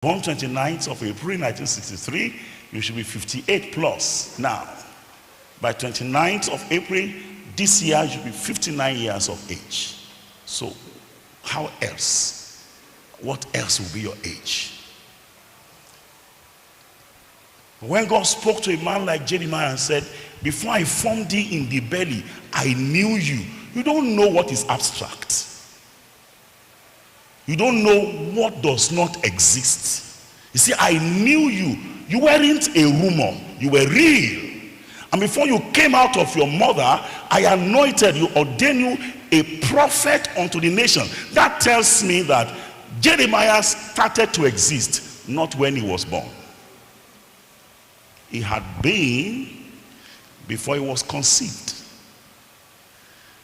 Born 29th of April 1963, you should be 58 plus now. By 29th of April this year, you should be 59 years of age. So how else? What else will be your age? When God spoke to a man like Jeremiah and said, before I formed thee in the belly, I knew you. You don't know what is abstract. You don't know what does not exist. You see, I knew you. You weren't a rumor. You were real. And before you came out of your mother, I anointed you, ordained you a prophet unto the nation. That tells me that Jeremiah started to exist not when he was born. He had been before he was conceived.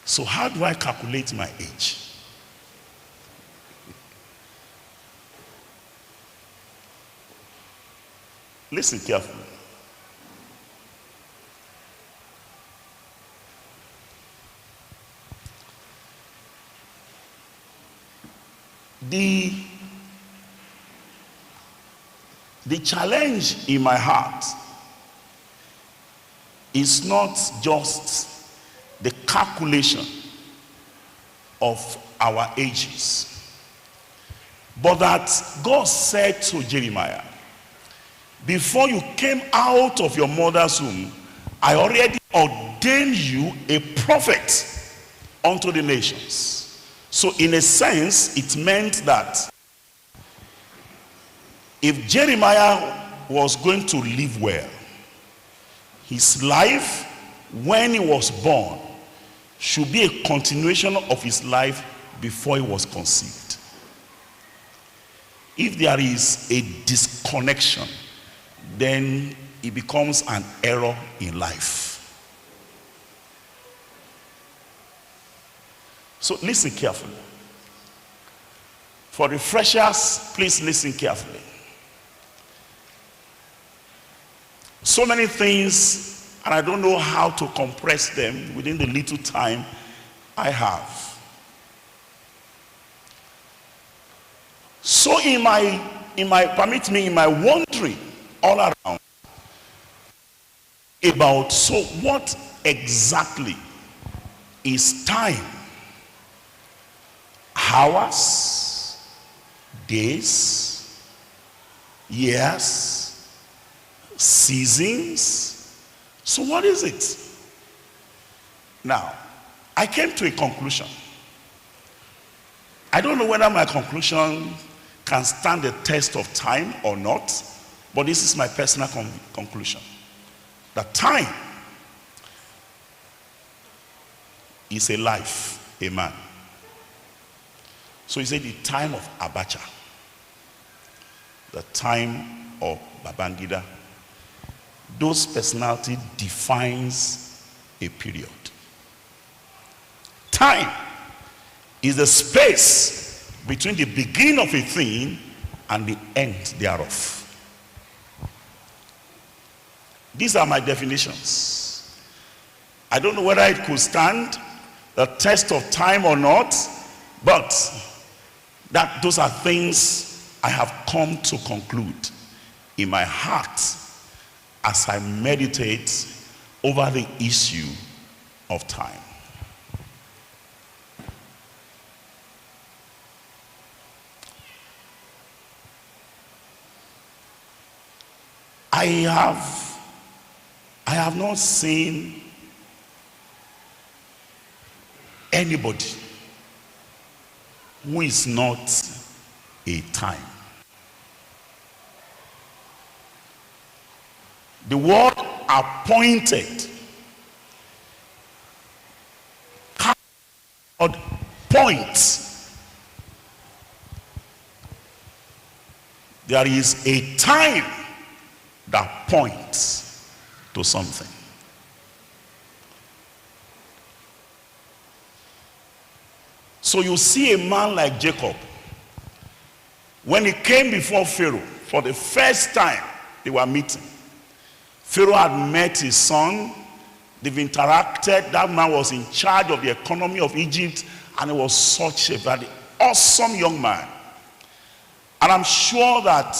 So how do I calculate my age? Listen carefully. The challenge in my heart is not just the calculation of our ages, but that God said to Jeremiah, before you came out of your mother's womb, I already ordained you a prophet unto the nations. So in a sense, it meant that if Jeremiah was going to live well, his life when he was born should be a continuation of his life before he was conceived. If there is a disconnection, then it becomes an error in life. So listen carefully. For refreshers, please listen carefully. So many things, and I don't know how to compress them within the little time I have. So in my wandering all around about, so what exactly is time? Hours, days, years, seasons. So what is it? Now, I came to a conclusion. I don't know whether my conclusion can stand the test of time or not, but this is my personal conclusion. That time is a life, a man. So he said the time of Abacha, the time of Babangida, those personality defines a period. Time is the space between the beginning of a thing and the end thereof. These are my definitions. I don't know whether it could stand the test of time or not, but those are things I have come to conclude in my heart as I meditate over the issue of time. I have not seen anybody who is not a time. The word appointed, point. There is a time that points to something. So you see a man like Jacob, when he came before Pharaoh for the first time, they were meeting. Pharaoh had met his son, they've interacted. That man was in charge of the economy of Egypt, and he was such a very awesome young man. And I'm sure that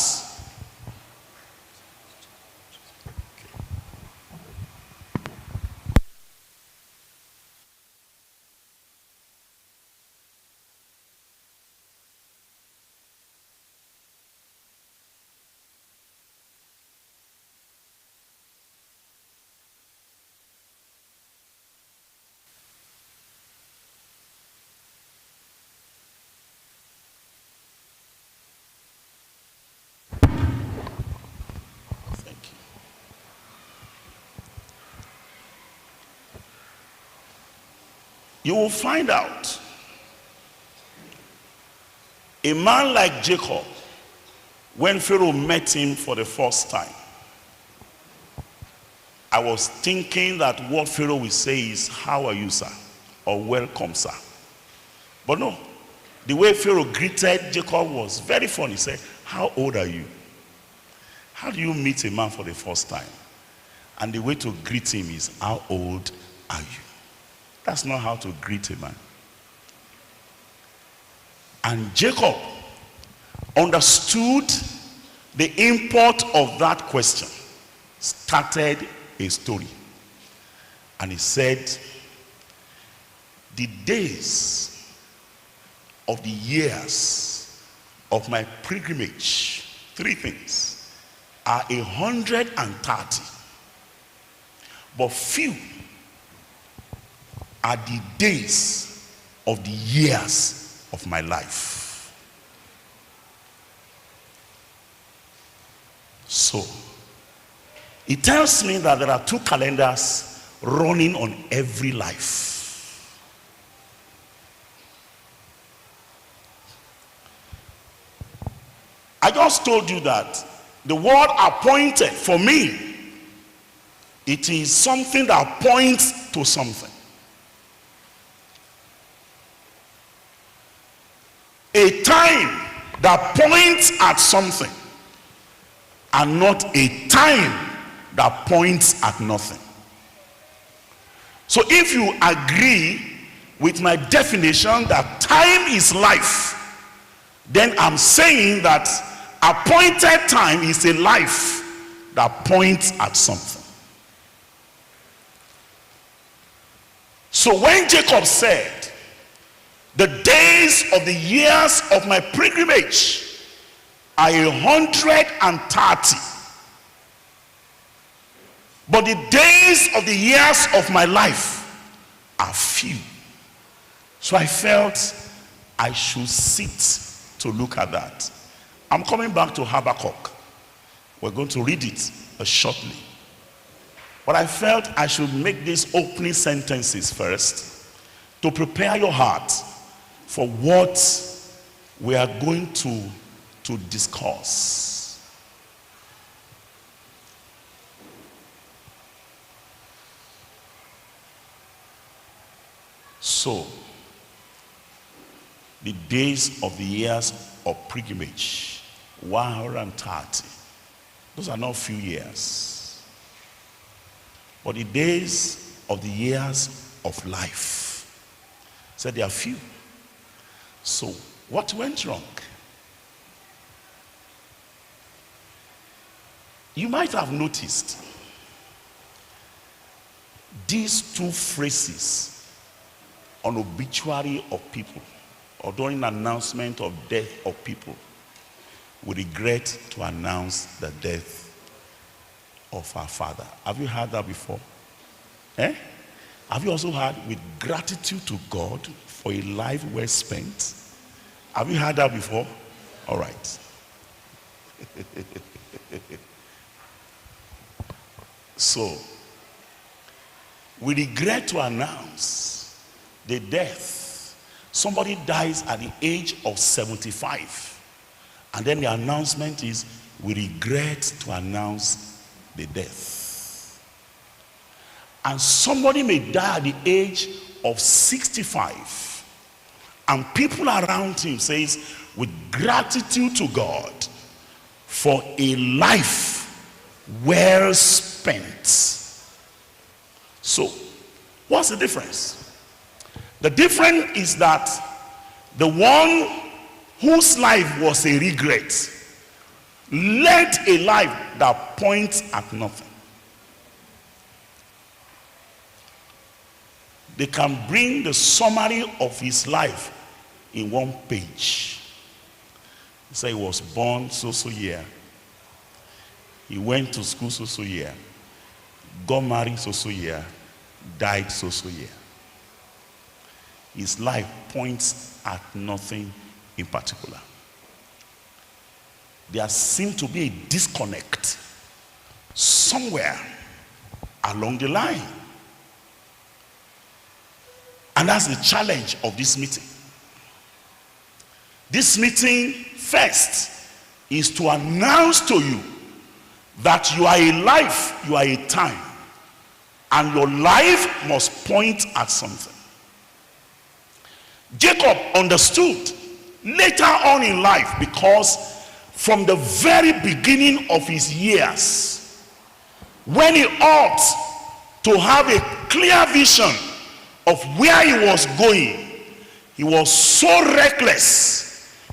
you will find out a man like Jacob, when Pharaoh met him for the first time, I was thinking that what Pharaoh will say is, "How are you, sir?" or "Welcome, sir." But no, the way Pharaoh greeted Jacob was very funny. He said, "How old are you?" How do you meet a man for the first time? And the way to greet him is, "How old are you?" That's not how to greet a man. And Jacob understood the import of that question, started a story. And he said, "The days of the years of my pilgrimage," three things, "are 130, but few are the days of the years of my life." So it tells me that there are two calendars running on every life. I just told you that the word "appointed" for me, it is something that points to something. A time that points at something, and not a time that points at nothing. So if you agree with my definition that time is life, then I'm saying that appointed time is a life that points at something. So when Jacob said, "The days of the years of my pilgrimage are 130, but the days of the years of my life are few." So I felt I should sit to look at that. I'm coming back to Habakkuk. We're going to read it shortly. But I felt I should make these opening sentences first to prepare your heart for what we are going to discuss. So, the days of the years of pilgrimage, 130. Those are not few years. But the days of the years of life, said they are few. So, what went wrong? You might have noticed these two phrases on obituary of people, or during announcement of death of people. We regret to announce the death of our father. Have you heard that before? Have you also heard, "with gratitude to God for a life well spent"? Have you heard that before? All right. So, we regret to announce the death. Somebody dies at the age of 75, and then the announcement is, "We regret to announce the death." And somebody may die at the age of 65, and people around him says, "With gratitude to God for a life well spent." So, what's the difference? The difference is that the one whose life was a regret, led a life that points at nothing. They can bring the summary of his life in one page. He said he was born so year. He went to school so year. Got married so year. Died so year. His life points at nothing in particular. There seems to be a disconnect somewhere along the line. And that's the challenge of this meeting. This meeting first is to announce to you that you are a life, you are a time, and your life must point at something. Jacob understood later on in life, because from the very beginning of his years, when he ought to have a clear vision of where he was going, he was so reckless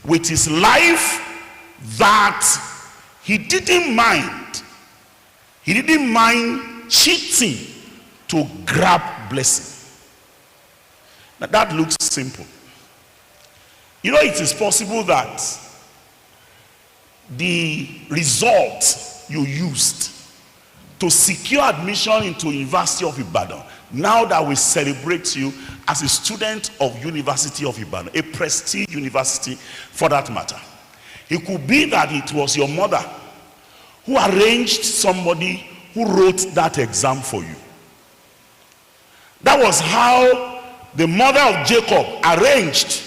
with his life that he didn't mind cheating to grab blessing. Now that looks simple. You know, it is possible that the result you used to secure admission into University of Ibadan, now that we celebrate you as a student of University of Ibadan, a prestige university for that matter, it could be that it was your mother who arranged somebody who wrote that exam for you. That was how the mother of Jacob arranged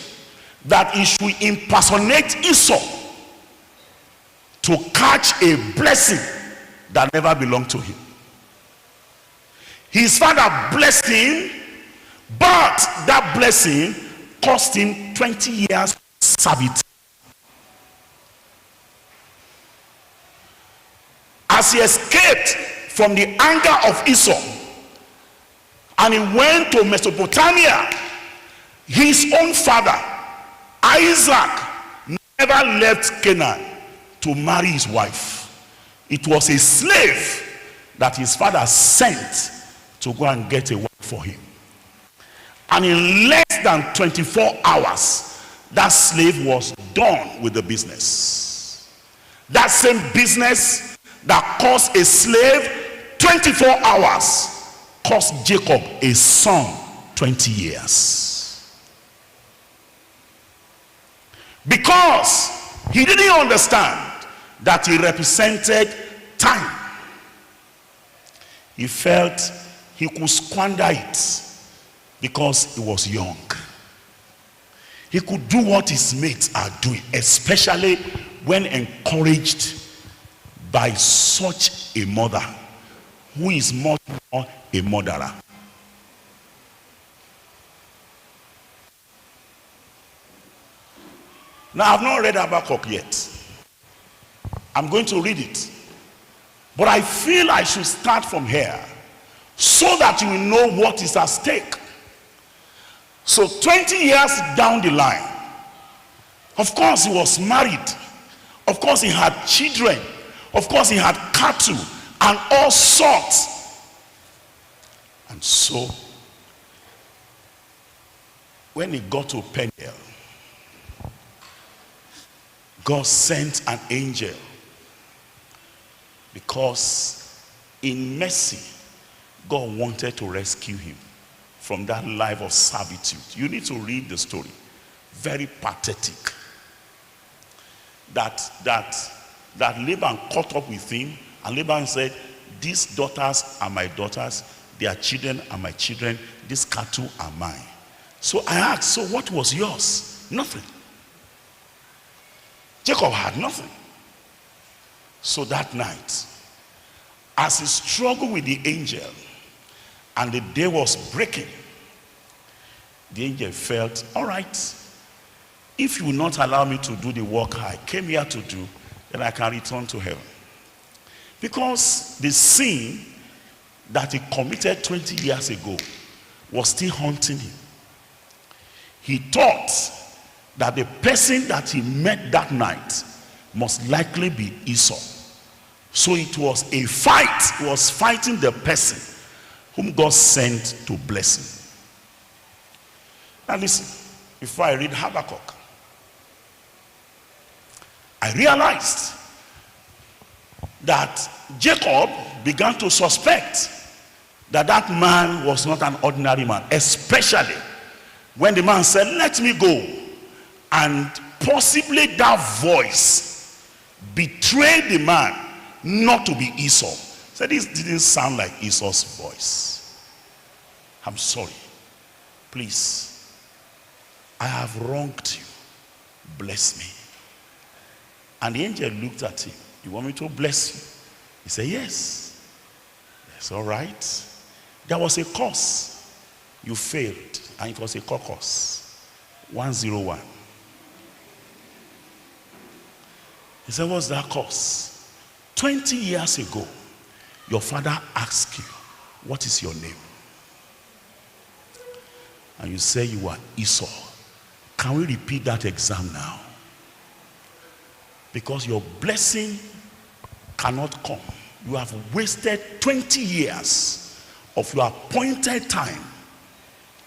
that he should impersonate Esau to catch a blessing that never belonged to him. His father blessed him, but that blessing cost him 20 years servitude. As he escaped from the anger of Esau and he went to Mesopotamia, his own father Isaac never left Canaan to marry his wife. It was a slave that his father sent to go and get a wife for him. And in less than 24 hours, that slave was done with the business. That same business that cost a slave 24 hours cost Jacob a son 20 years. Because he didn't understand that he represented time. He felt he could squander it because he was young. He could do what his mates are doing, especially when encouraged by such a mother who is much more a murderer. Now, I've not read Habakkuk yet. I'm going to read it. But I feel I should start from here so that you will know what is at stake. So 20 years down the line, of course he was married. Of course he had children. Of course he had cattle and all sorts. And so, when he got to Peniel, God sent an angel, because in mercy, God wanted to rescue him from that life of servitude. You need to read the story. Very pathetic. That Laban caught up with him, and Laban said, these daughters are my daughters, their children are my children, these cattle are mine. So I asked, so what was yours? Nothing. Jacob had nothing. So that night, as he struggled with the angel and the day was breaking, the angel felt, all right, if you will not allow me to do the work I came here to do, then I can return to heaven. Because the sin that he committed 20 years ago was still haunting him. He thought that the person that he met that night must likely be Esau. So it was a fight. He was fighting the person whom God sent to bless him. Now listen, before I read Habakkuk, I realized that Jacob began to suspect that that man was not an ordinary man, especially when the man said, "Let me go," and possibly that voice betrayed the man not to be Esau. So this didn't sound like Esau's voice. I'm sorry. Please, I have wronged you. Bless me. And the angel looked at him. "You want me to bless you?" He said, "Yes." That's all right. There was a course. You failed, and it was a caucus. 101. He said, "What's that course?" 20 years ago, your father asked you, "What is your name?" And you say you are Esau. Can we repeat that exam now? Because your blessing cannot come. You have wasted 20 years of your appointed time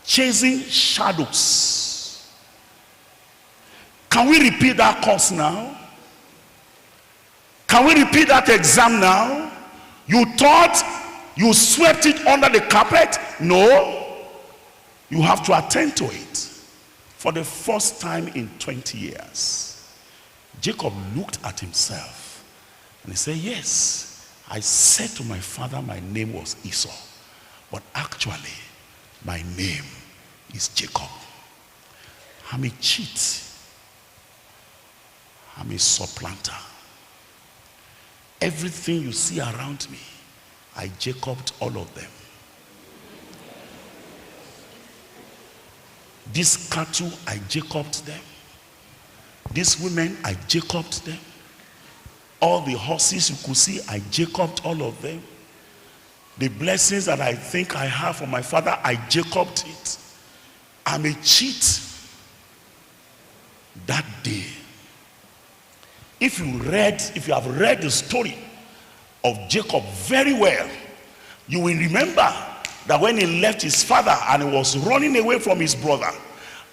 chasing shadows. Can we repeat that course now? Can we repeat that exam now? You thought you swept it under the carpet? No. You have to attend to it. For the first time in 20 years, Jacob looked at himself and he said, "Yes, I said to my father my name was Esau, but actually my name is Jacob. I'm a cheat. I'm a supplanter. Everything you see around me, I Jacobed all of them. These cattle, I Jacobed them. These women, I Jacobed them. All the horses you could see, I Jacobed all of them. The blessings that I think I have from my father, I Jacobed it. I'm a cheat." That day, if you have read the story of Jacob very well, you will remember that when he left his father and he was running away from his brother,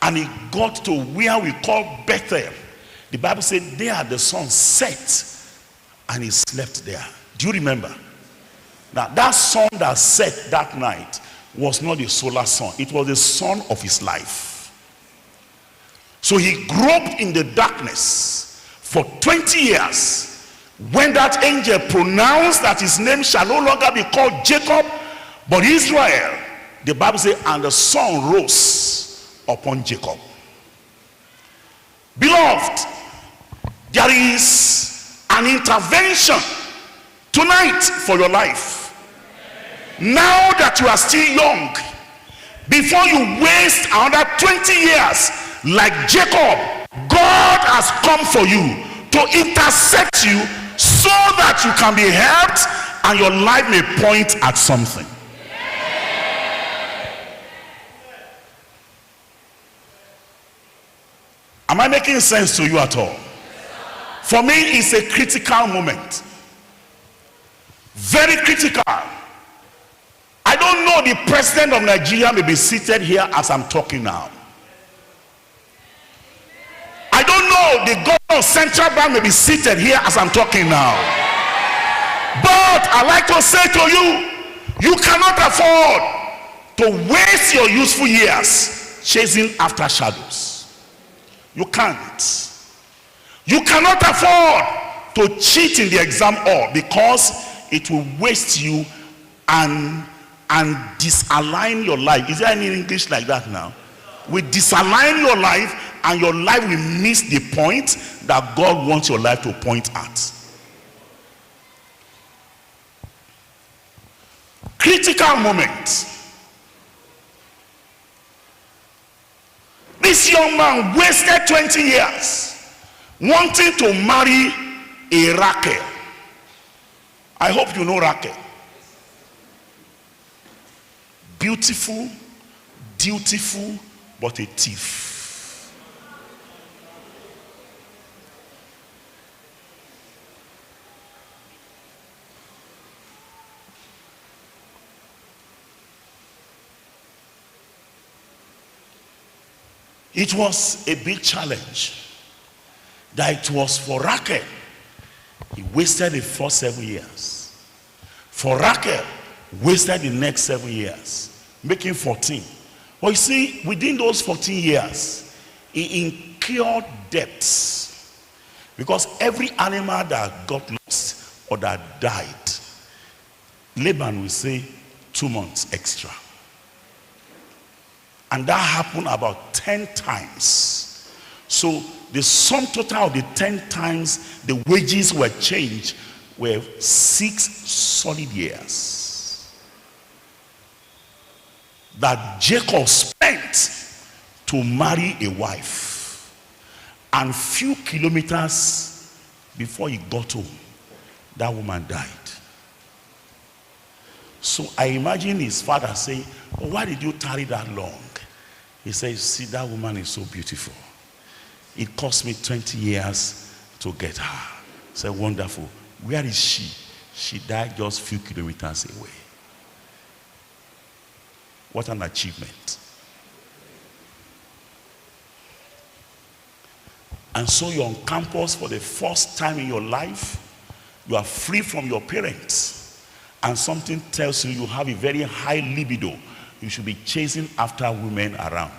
and he got to where we call Bethel, the Bible said there the sun set and he slept there. Do you remember? Now that sun that set that night was not the solar sun. It was the sun of his life. So he groped in the darkness for 20 years. When that angel pronounced that his name shall no longer be called Jacob, but Israel, the Bible says, and the sun rose upon Jacob. Beloved, there is an intervention tonight for your life. Now that you are still young, before you waste another 20 years like Jacob, God has come for you to intercept you so that you can be helped and your life may point at something. Am I making sense to you at all? For me, it's a critical moment. Very critical. I don't know, the president of Nigeria may be seated here as I'm talking now. I don't know, the governor of Central Bank may be seated here as I'm talking now. But I like to say to you, you cannot afford to waste your useful years chasing after shadows. You can't. You cannot afford to cheat in the exam hall, because it will waste you and disalign your life. Is there any English like that now? Will disalign your life, and your life will miss the point that God wants your life to point at. Critical moment. This young man wasted 20 years wanting to marry a Rachel. I hope you know Rachel. Beautiful, dutiful, but a thief. It was a big challenge. That it was for Rachel. He wasted the first 7 years. For Rachel, wasted the next 7 years, making 14. But you see, within those 14 years, he incurred debts. Because every animal that got lost or that died, Laban will say 2 months extra. And that happened about 10 times. So the sum total of the 10 times the wages were changed were 6 solid years that Jacob spent to marry a wife. And few kilometers before he got home, that woman died. So I imagine his father saying, "Oh, why did you tarry that long?" He says, "See, that woman is so beautiful. It cost me 20 years to get her." I said, "Wonderful. Where is she?" She died just a few kilometers away. What an achievement. And so you're on campus for the first time in your life. You are free from your parents. And something tells you you have a very high libido. You should be chasing after women around.